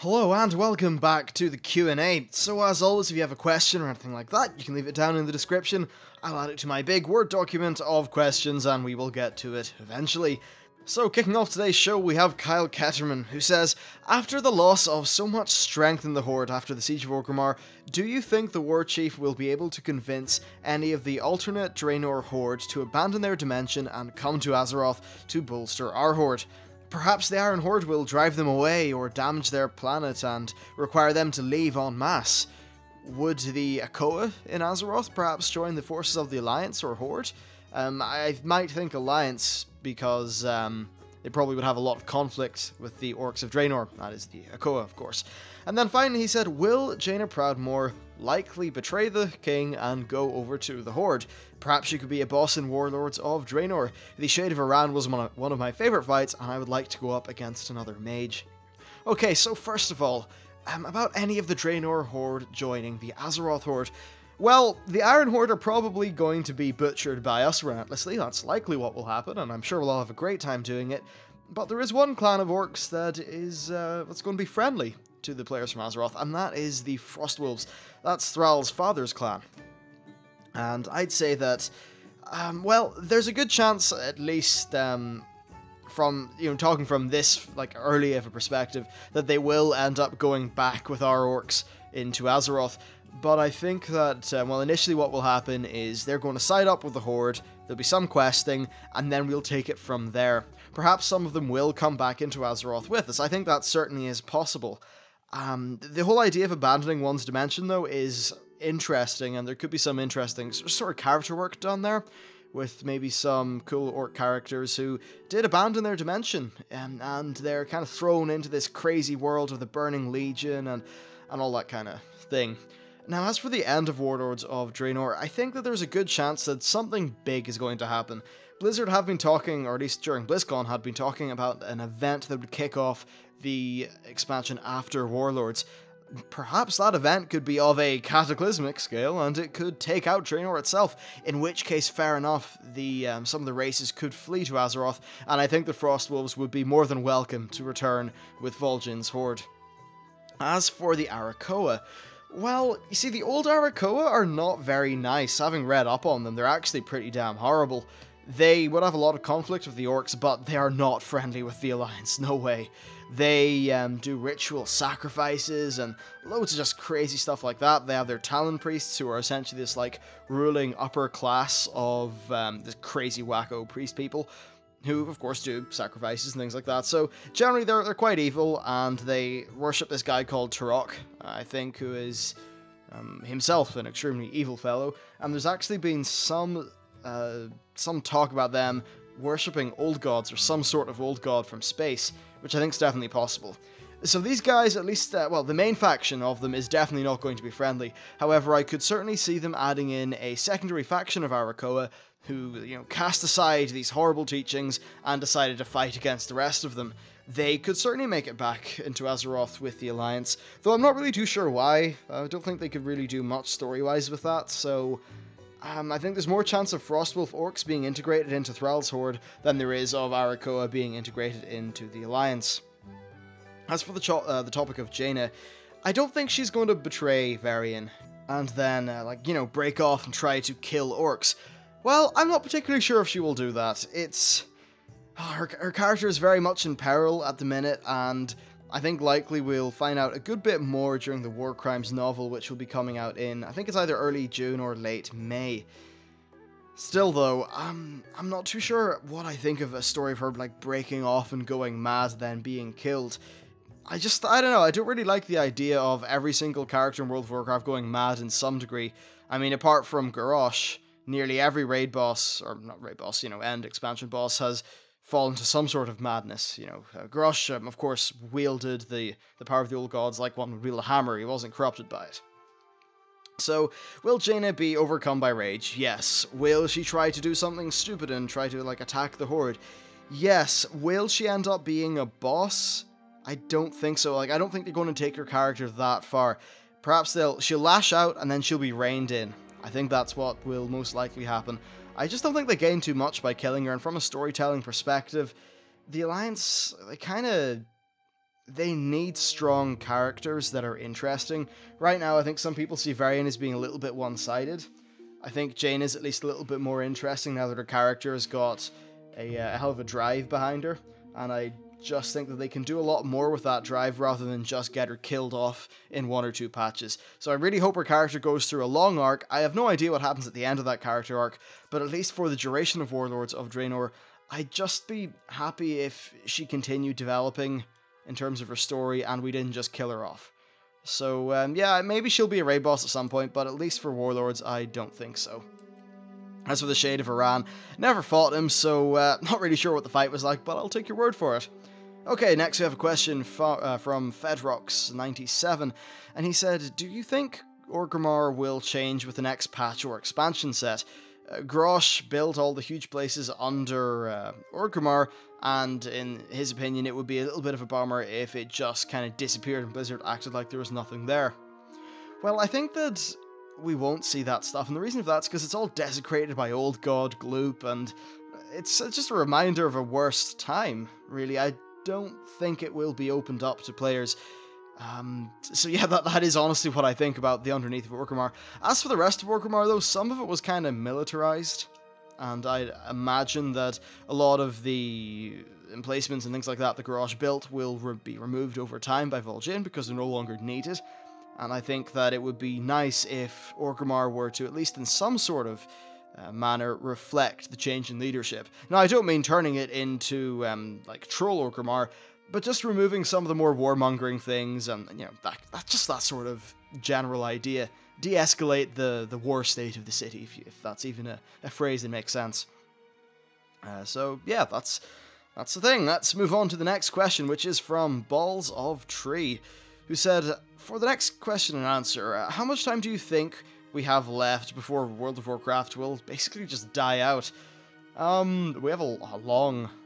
Hello and welcome back to the Q&A. So as always, if you have a question or anything like that, you can leave it down in the description. I'll add it to my big Word document of questions and we will get to it eventually. So kicking off today's show, we have Kyle Ketterman, who says, after the loss of so much strength in the Horde after the Siege of Orgrimmar, do you think the War Chief will be able to convince any of the alternate Draenor Horde to abandon their dimension and come to Azeroth to bolster our Horde? Perhaps the Iron Horde will drive them away or damage their planet and require them to leave en masse. Would the Akoa in Azeroth perhaps join the forces of the Alliance or Horde? I might think Alliance because they probably would have a lot of conflict with the Orcs of Draenor, that is the Akoa of course. And then finally he said, will Jaina Proudmoore likely betray the king and go over to the Horde? Perhaps she could be a boss in Warlords of Draenor. The Shade of Iran was one of my favourite fights and I would like to go up against another mage. Okay, so first of all, about any of the Draenor Horde joining the Azeroth Horde. Well, the Iron Horde are probably going to be butchered by us relentlessly, that's likely what will happen, and I'm sure we'll all have a great time doing it. But there is one clan of orcs that is that's going to be friendly to the players from Azeroth, and that is the Frostwolves. That's Thrall's father's clan. And I'd say that, well, there's a good chance, at least from, talking from this, early of a perspective, that they will end up going back with our orcs into Azeroth. But I think that, initially what will happen is they're going to side up with the Horde, there'll be some questing, and then we'll take it from there. Perhaps some of them will come back into Azeroth with us. I think that certainly is possible. The whole idea of abandoning one's dimension, though, is interesting, and there could be some interesting sort of character work done there, with maybe some cool orc characters who did abandon their dimension, and they're kind of thrown into this crazy world of the Burning Legion and all that kind of thing. Now, as for the end of Warlords of Draenor, I think that there's a good chance that something big is going to happen. Blizzard have been talking, or at least during BlizzCon, had been talking about an event that would kick off the expansion after Warlords. Perhaps that event could be of a cataclysmic scale, and it could take out Draenor itself, in which case, fair enough, some of the races could flee to Azeroth, and I think the Frostwolves would be more than welcome to return with Vol'jin's Horde. As for the Arakoa, well, you see, the old Arakoa are not very nice. Having read up on them, they're actually pretty damn horrible. They would have a lot of conflict with the orcs, but they are not friendly with the Alliance, no way. They do ritual sacrifices and loads of just crazy stuff like that. They have their Talon priests, who are essentially this, ruling upper class of this crazy wacko priest people, who, of course, do sacrifices and things like that. So, generally, they're quite evil, and they worship this guy called Turok, I think, who is himself an extremely evil fellow. And there's actually been some talk about them worshipping old gods, or some sort of old god from space, which I think is definitely possible. So these guys, at least, the main faction of them is definitely not going to be friendly. However, I could certainly see them adding in a secondary faction of Arakoa, who, cast aside these horrible teachings and decided to fight against the rest of them. They could certainly make it back into Azeroth with the Alliance, though I'm not really too sure why. I don't think they could really do much story-wise with that, so I think there's more chance of Frostwolf orcs being integrated into Thrall's Horde than there is of Arakoa being integrated into the Alliance. As for the topic of Jaina, I don't think she's going to betray Varian and then, break off and try to kill orcs. Well, I'm not particularly sure if she will do that. Her character is very much in peril at the minute, and I think likely we'll find out a good bit more during the War Crimes novel, which will be coming out in, I think it's either early June or late May. Still though, I'm not too sure what I think of a story of her, breaking off and going mad, then being killed. I don't know, I don't really like the idea of every single character in World of Warcraft going mad in some degree. I mean, apart from Garrosh, nearly every raid boss, or not raid boss, end expansion boss has fallen to some sort of madness. Garrosh, of course, wielded the power of the old gods like one would wield a hammer. He wasn't corrupted by it. So, will Jaina be overcome by rage? Yes. Will she try to do something stupid and try to, attack the Horde? Yes. Will she end up being a boss? I don't think so. I don't think they're going to take her character that far. Perhaps she'll lash out and then she'll be reined in. I think that's what will most likely happen. I just don't think they gain too much by killing her, and from a storytelling perspective, the Alliance, they need strong characters that are interesting. Right now, I think some people see Varian as being a little bit one-sided. I think Jaina is at least a little bit more interesting now that her character has got a hell of a drive behind her, and I just think that they can do a lot more with that drive rather than just get her killed off in 1 or 2 patches. So I really hope her character goes through a long arc. I have no idea what happens at the end of that character arc, but at least for the duration of Warlords of Draenor, I'd just be happy if she continued developing in terms of her story and we didn't just kill her off. So yeah, maybe she'll be a raid boss at some point, but at least for Warlords, I don't think so. As for the Shade of Iran, never fought him, so not really sure what the fight was like, but I'll take your word for it. Okay, next we have a question from Fedrox97, and he said, do you think Orgrimmar will change with the next patch or expansion set? Grosh built all the huge places under Orgrimmar, and in his opinion it would be a little bit of a bummer if it just kind of disappeared and Blizzard acted like there was nothing there. Well, I think that we won't see that stuff, and the reason for that's because it's all desecrated by Old God Gloop, and it's just a reminder of a worse time, really. I don't think it will be opened up to players. So yeah, that is honestly what I think about the underneath of Orgrimmar. As for the rest of Orgrimmar, though, some of it was kind of militarized, and I'd imagine that a lot of the emplacements and things like that the Garrosh built will be removed over time by Vol'jin because they're no longer needed. And I think that it would be nice if Orgrimmar were to, at least in some sort of manner, reflect the change in leadership. Now, I don't mean turning it into, like, Troll Orgrimmar, but just removing some of the more warmongering things, and, you know, that's just that sort of general idea. De-escalate the war state of the city, if that's even a phrase that makes sense. So, yeah, that's the thing. Let's move on to the next question, which is from Balls of Tree, who said, for the next question and answer, how much time do you think we have left before World of Warcraft will basically just die out? We have a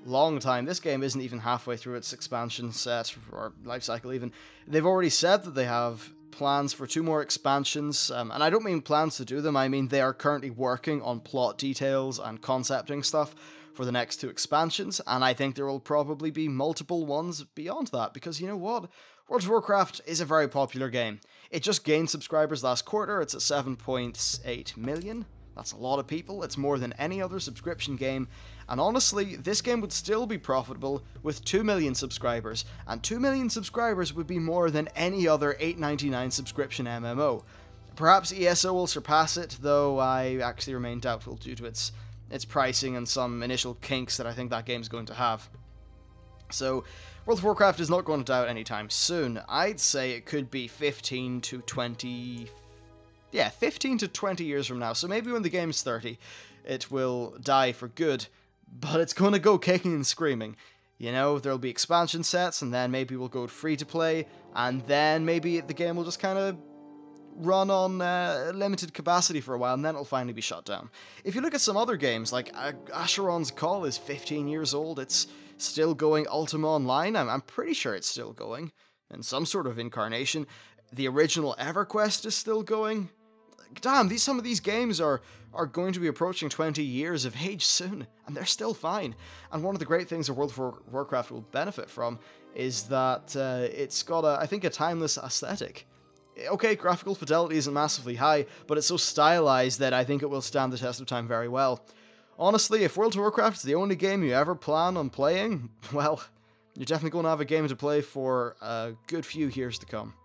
long time. This game isn't even halfway through its expansion set, or life cycle even. They've already said that they have plans for 2 more expansions, and I don't mean plans to do them, I mean they are currently working on plot details and concepting stuff for the next 2 expansions, and I think there will probably be multiple ones beyond that, because you know what? World of Warcraft is a very popular game. It just gained subscribers last quarter. It's at 7.8 million. That's a lot of people. It's more than any other subscription game. And honestly, this game would still be profitable with 2 million subscribers. And 2 million subscribers would be more than any other $8.99 subscription MMO. Perhaps ESO will surpass it, though I actually remain doubtful due to its pricing and some initial kinks that I think that game's going to have. So, World of Warcraft is not going to die out anytime soon. I'd say it could be 15 to 20 years from now. So maybe when the game's 30, it will die for good, but it's going to go kicking and screaming. You know, there'll be expansion sets, and then maybe we'll go free to play, and then maybe the game will just kind of run on limited capacity for a while, and then it'll finally be shut down. If you look at some other games, like Asheron's Call is 15 years old, it's still going. Ultima Online, I'm pretty sure it's still going, in some sort of incarnation. The original EverQuest is still going. Damn, some of these games are going to be approaching 20 years of age soon, and they're still fine. And one of the great things that World of Warcraft will benefit from is that it's got, I think, a timeless aesthetic. Okay, graphical fidelity isn't massively high, but it's so stylized that I think it will stand the test of time very well. Honestly, if World of Warcraft is the only game you ever plan on playing, well, you're definitely going to have a game to play for a good few years to come.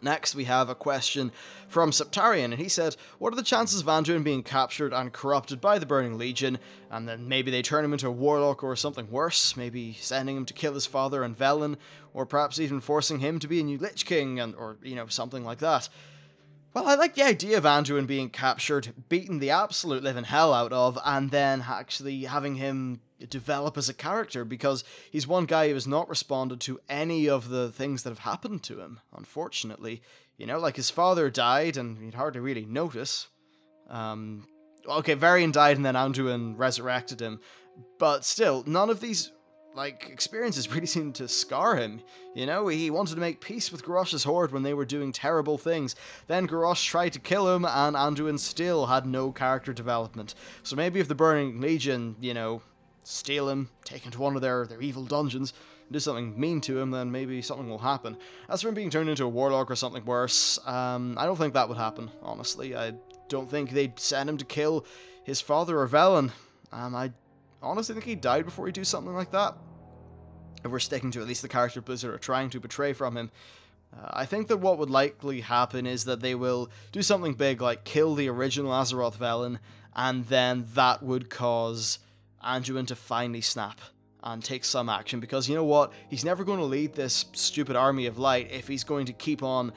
Next, we have a question from Sep Tarian, and he said, what are the chances of Anduin being captured and corrupted by the Burning Legion, and then maybe they turn him into a warlock or something worse, maybe sending him to kill his father and Velen, or perhaps even forcing him to be a new Lich King, or, you know, something like that. Well, I like the idea of Anduin being captured, beaten the absolute living hell out of, and then actually having him develop as a character, because he's one guy who has not responded to any of the things that have happened to him, unfortunately. You know, like his father died, and you'd hardly really notice. Okay, Varian died and then Anduin resurrected him, but still, none of these experiences really seemed to scar him. You know, he wanted to make peace with Garrosh's Horde when they were doing terrible things. Then Garrosh tried to kill him, and Anduin still had no character development. So maybe if the Burning Legion, you know, steal him, take him to one of their evil dungeons, do something mean to him, then maybe something will happen. As for him being turned into a warlock or something worse, I don't think that would happen, honestly. I don't think they'd send him to kill his father or Velen. I honestly think he died before he'd do something like that. If we're sticking to at least the character Blizzard are trying to portray from him. I think that what would likely happen is that they will do something big, like kill the original Azeroth Velen, and then that would cause Anduin to finally snap and take some action, because you know what? He's never going to lead this stupid army of light if he's going to keep on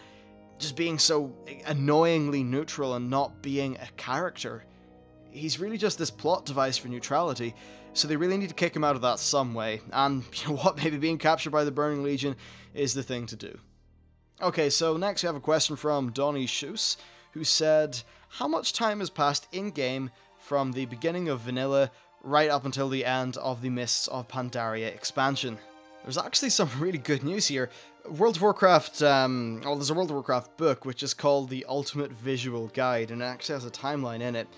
just being so annoyingly neutral and not being a character. He's really just this plot device for neutrality, so they really need to kick him out of that some way, and you know what? Maybe being captured by the Burning Legion is the thing to do. Okay, so next we have a question from Donnie Shoes, who said, how much time has passed in-game from the beginning of Vanilla right up until the end of the Mists of Pandaria expansion? There's actually some really good news here. World of Warcraft, there's a World of Warcraft book which is called The Ultimate Visual Guide, and it actually has a timeline in it.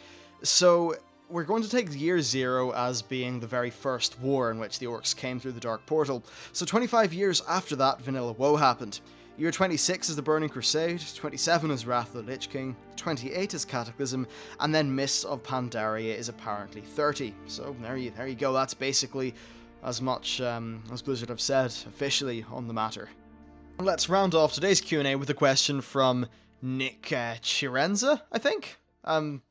So we're going to take year 0 as being the very first war in which the orcs came through the Dark Portal. So 25 years after that, Vanilla WoW happened. Year 26 is the Burning Crusade, 27 is Wrath of the Lich King, 28 is Cataclysm, and then Mists of Pandaria is apparently 30. So there you go, that's basically as much as Blizzard have said officially on the matter. Let's round off today's Q&A with a question from Nick Chirenza, I think?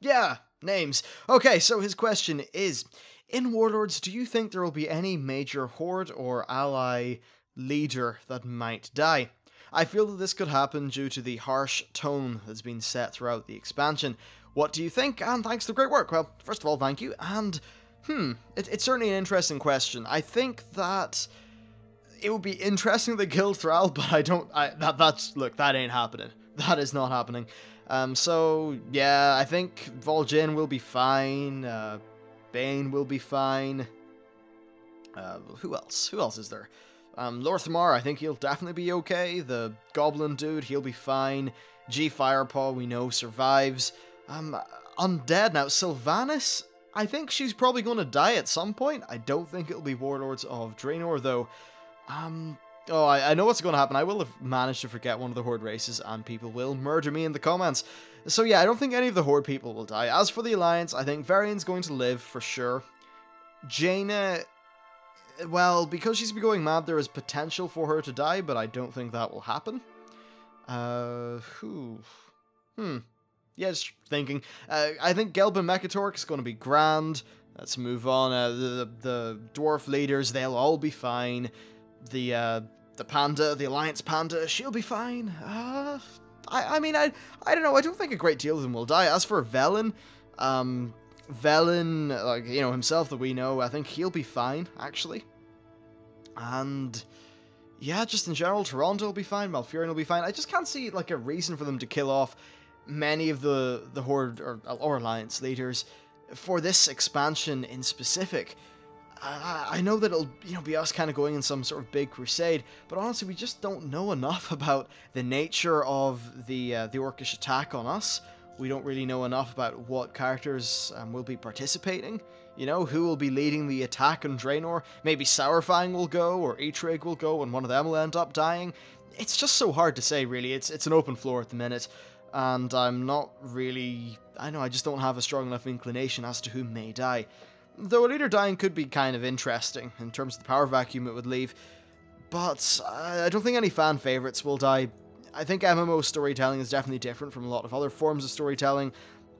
Yeah, names. Okay, so his question is, in Warlords, do you think there will be any major Horde or ally leader that might die? I feel that this could happen due to the harsh tone that's been set throughout the expansion. What do you think? And thanks for the great work. Well, first of all, thank you. And, it's certainly an interesting question. I think that it would be interesting to kill Thrall, but that ain't happening. That is not happening. So, yeah, I think Vol'jin will be fine. Bane will be fine. Who else? Who else is there? Lorthamar, I think he'll definitely be okay. The Goblin dude, he'll be fine. G Firepaw, we know, survives. Undead, now, Sylvanas, I think she's probably going to die at some point. I don't think it'll be Warlords of Draenor, though. I know what's going to happen. I will have managed to forget one of the Horde races, and people will murder me in the comments. So yeah, I don't think any of the Horde people will die. As for the Alliance, I think Varian's going to live, for sure. Jaina, well, because she's been going mad, there is potential for her to die, but I don't think that will happen. Yeah, just thinking. I think Gelb and Mekatork is going to be grand. Let's move on. The dwarf leaders, they'll all be fine. The panda, the Alliance panda, she'll be fine. I mean, I don't know. I don't think a great deal of them will die. As for Velen, Velen, like, you know, himself that we know, I think he'll be fine, actually. And yeah, just in general, Toronto will be fine, Malfurion will be fine. I just can't see, like, a reason for them to kill off many of the Horde or Alliance leaders for this expansion in specific. I know that it'll, you know, be us kind of going in some sort of big crusade, but honestly, we just don't know enough about the nature of the Orcish attack on us. We don't really know enough about what characters will be participating. You know, who will be leading the attack on Draenor? Maybe Sourfang will go, or Eitrig will go, and one of them will end up dying. It's just so hard to say, really. It's an open floor at the minute, and I'm not really... I just don't have a strong enough inclination as to who may die. Though a leader dying could be kind of interesting, in terms of the power vacuum it would leave. But I don't think any fan favourites will die. I think MMO storytelling is definitely different from a lot of other forms of storytelling,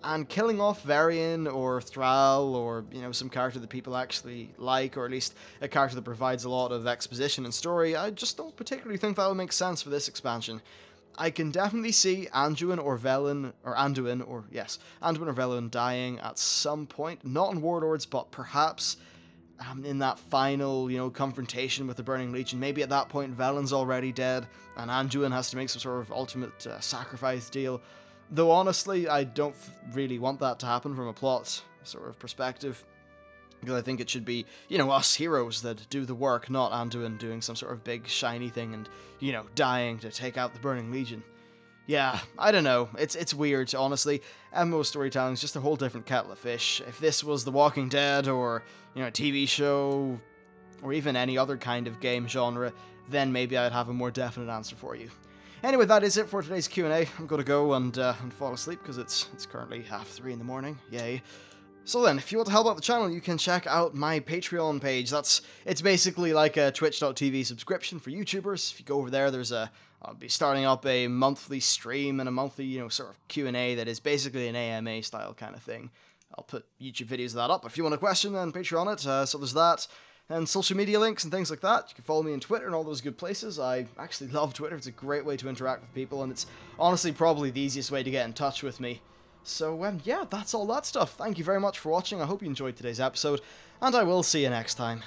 and killing off Varian or Thrall or, you know, some character that people actually like, or at least a character that provides a lot of exposition and story, I just don't particularly think that would make sense for this expansion. I can definitely see Anduin or Velen dying at some point, not in Warlords, but perhaps in that final, you know, confrontation with the Burning Legion. Maybe at that point Velen's already dead, and Anduin has to make some sort of ultimate sacrifice deal. Though honestly, I don't really want that to happen from a plot sort of perspective, because I think it should be, you know, us heroes that do the work, not Anduin doing some sort of big shiny thing and, you know, dying to take out the Burning Legion. Yeah, I don't know. It's weird, honestly. MMO storytelling is just a whole different kettle of fish. If this was The Walking Dead or, you know, a TV show, or even any other kind of game genre, then maybe I'd have a more definite answer for you. Anyway, that is it for today's Q&A. I'm going to go and fall asleep because it's currently 3:30 in the morning. Yay. So then, if you want to help out the channel, you can check out my Patreon page. It's basically like a twitch.tv subscription for YouTubers. If you go over there, I'll be starting up a monthly stream and a monthly, sort of Q&A that is basically an AMA style kind of thing. I'll put YouTube videos of that up. If you want a question, then Patreon it. So there's that. And social media links and things like that. You can follow me on Twitter and all those good places. I actually love Twitter. It's a great way to interact with people, and it's honestly probably the easiest way to get in touch with me. So, yeah, that's all that stuff. Thank you very much for watching. I hope you enjoyed today's episode, and I will see you next time.